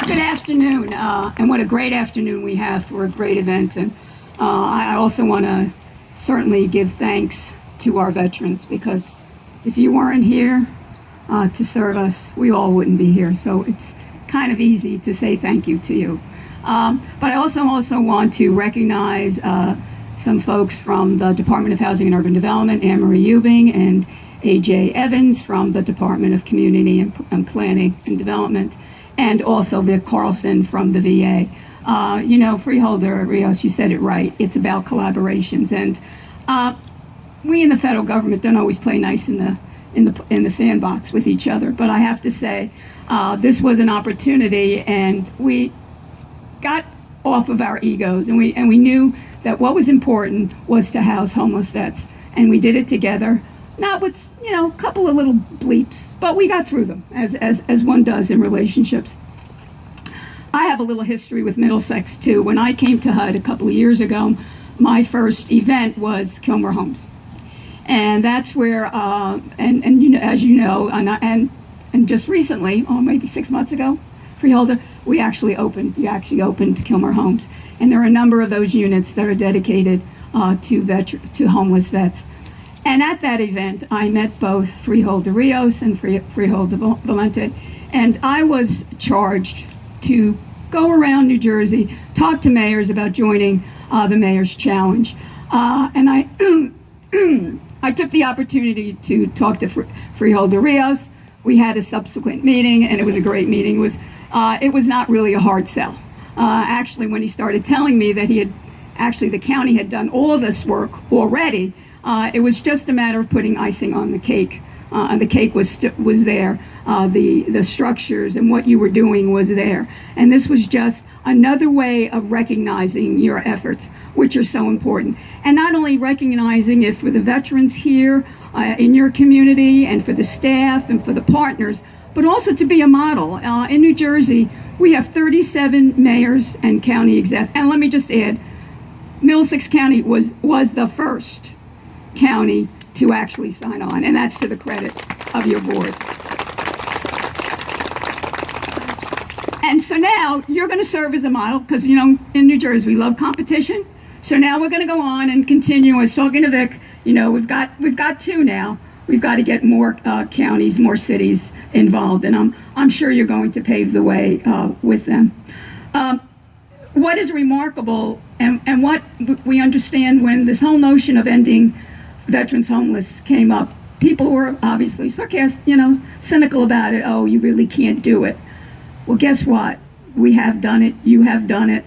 Good afternoon, and what a great afternoon we have for a great event. And I also want to certainly give thanks to our veterans, because if you weren't here to serve us, we all wouldn't be here. So it's kind of easy to say thank you to you. But I also want to recognize some folks from the Department of Housing and Urban Development, Anne Marie Ubing and A.J. Evans from the Department of Community and Planning and Development, and also Vic Carlson from the VA. Freeholder Rios, you said it right. It's about collaborations, and we in the federal government don't always play nice in the sandbox with each other. But I have to say, this was an opportunity, and we got off of our egos, and we knew that what was important was to house homeless vets, and we did it together. Not with, a couple of little bleeps, but we got through them, as one does in relationships. I have a little history with Middlesex, too. When I came to HUD a couple of years ago, my first event was Kilmer Homes. And that's where, as you know, and just recently, maybe 6 months ago, Freeholder, you actually opened Kilmer Homes. And there are a number of those units that are dedicated to homeless vets. And at that event, I met both Freeholder Rios and Freeholder Valente, and I was charged to go around New Jersey, talk to mayors about joining the Mayor's Challenge. And I took the opportunity to talk to Freeholder Rios. We had a subsequent meeting, and it was a great meeting. It was not really a hard sell. Actually, when he started telling me that the county had done all of this work already, it was just a matter of putting icing on the cake. And the cake was there. The structures and what you were doing was there. And this was just another way of recognizing your efforts, which are so important. And not only recognizing it for the veterans here in your community, and for the staff and for the partners, but also to be a model. In New Jersey, we have 37 mayors and county execs. And let me just add, Middlesex County was the first county to actually sign on, and that's to the credit of your board. And so now you're going to serve as a model, because in New Jersey we love competition. So now we're going to go on and continue. I was talking to Vic. We've got two now. We've got to get more counties, more cities involved, and I'm sure you're going to pave the way with them. What is remarkable, and what we understand when this whole notion of ending veterans homeless came up, people were obviously sarcastic, cynical about it. Oh, you really can't do it. Well, guess what? We have done it. You have done it.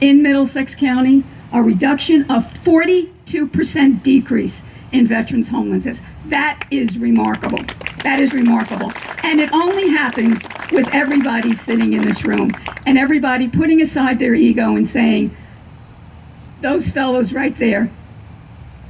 In Middlesex County, a reduction of 42% decrease in veterans homelessness. That is remarkable. That is remarkable. And it only happens with everybody sitting in this room, and everybody putting aside their ego and saying, those fellows right there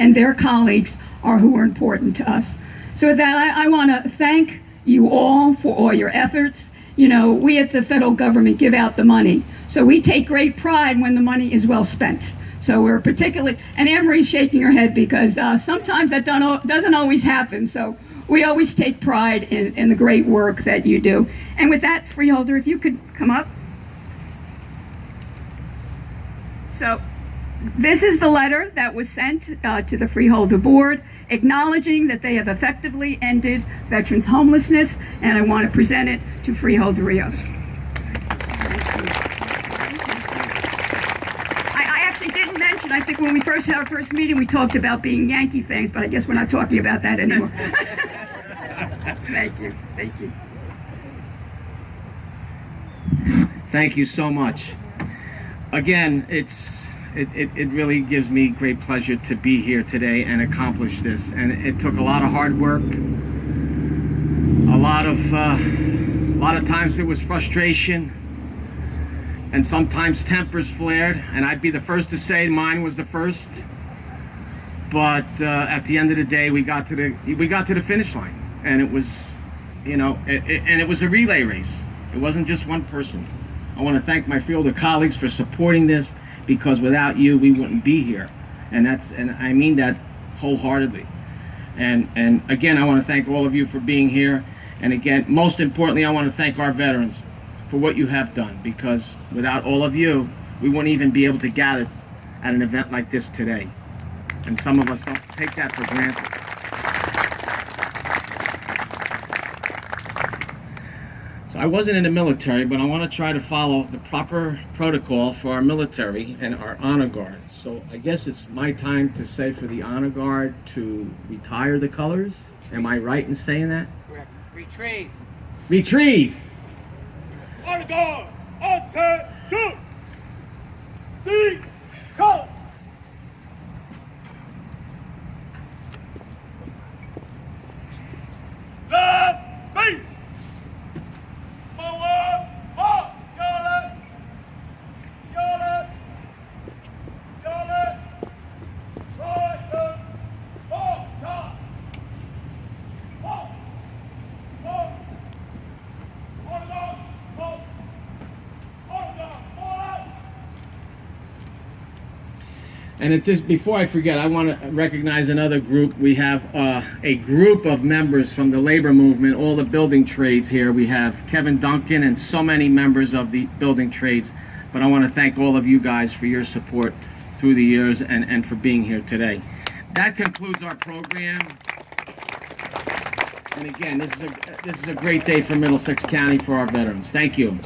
and their colleagues are who are important to us. So with that, I want to thank you all for all your efforts. We at the federal government give out the money, so we take great pride when the money is well spent. So we're particularly, and Anne-Marie's shaking her head because sometimes that doesn't always happen. So we always take pride in the great work that you do. And with that, Freeholder, if you could come up. So this is the letter that was sent to the Freeholder Board, acknowledging that they have effectively ended veterans homelessness, and I want to present it to Freeholder Rios. I actually didn't mention, I think when we first had our first meeting, we talked about being Yankee fans, but I guess we're not talking about that anymore. Thank you. Thank you. Thank you so much. Again, it really gives me great pleasure to be here today and accomplish this. And it took a lot of hard work. A lot of times there was frustration, and sometimes tempers flared. And I'd be the first to say mine was the first. But at the end of the day, we got to the finish line, and it was, and it was a relay race. It wasn't just one person. I want to thank my Freeholder colleagues for supporting this, because without you, we wouldn't be here, and I mean that wholeheartedly. And again, I want to thank all of you for being here. And again, most importantly, I want to thank our veterans for what you have done, because without all of you, we wouldn't even be able to gather at an event like this today. And some of us don't take that for granted. So I wasn't in the military, but I want to try to follow the proper protocol for our military and our honor guard. So I guess it's my time to say for the honor guard to retire the colors. Am I right in saying that? Correct. Retrieve. Retrieve. Honor guard, on 10, 2, see, colors. Left, base. Forward, march. Your left. Your left. Your left. Right, left. Forward, top. Forward. Forward. Honor guard, forward. Honor guard, forward. And at this, before I forget, I want to recognize another group. We have a group of members from the labor movement, all the building trades here. We have Kevin Duncan and so many members of the building trades. But I want to thank all of you guys for your support through the years and for being here today. That concludes our program. And again, this is a great day for Middlesex County for our veterans. Thank you.